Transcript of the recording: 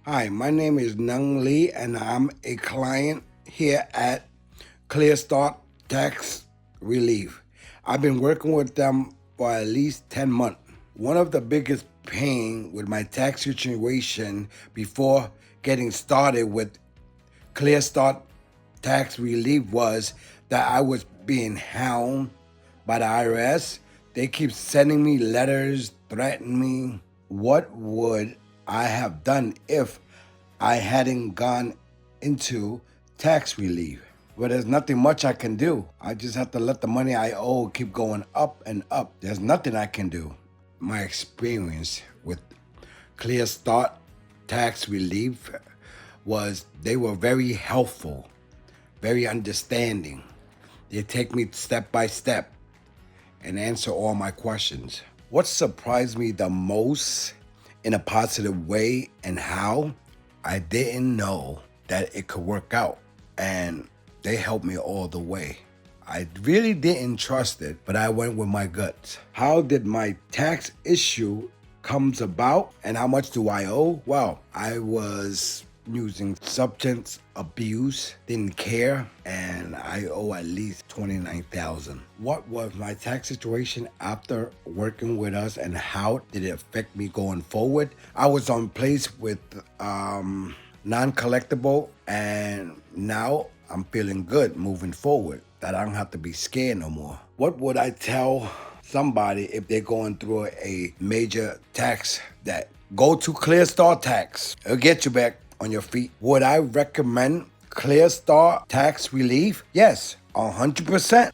Hi, my name is Nhung Lee, and I'm a client here at Clear Start Tax Relief. I've been working with them for at least 10 months. One of the biggest pain with my tax situation before getting started with Clear Start Tax Relief was that I was being hounded by the IRS. They keep sending me letters, threatening me. What would I have done if I hadn't gone into tax relief? Well, there's nothing much I can do. I just have to let the money I owe keep going up and up. There's nothing I can do. My experience with Clear Start Tax Relief was they were very helpful, very understanding. They take me step by step and answer all my questions. What surprised me the most in a positive way and how I didn't know that it could work out, and they helped me all the way. I really didn't trust it, but I went with my guts. How did my tax issue comes about and how much do I owe? Well, I was using substance abuse, didn't care, and I owe at least $29,000. What was my tax situation after working with us and how did it affect me going forward? I was on place with non-collectible, and now I'm feeling good moving forward that I don't have to be scared no more. What would I tell somebody if they're going through a major tax debt? Go to Clear Start Tax. It'll get you back on your feet. Would I recommend Clear Start Tax Relief? Yes, 100%.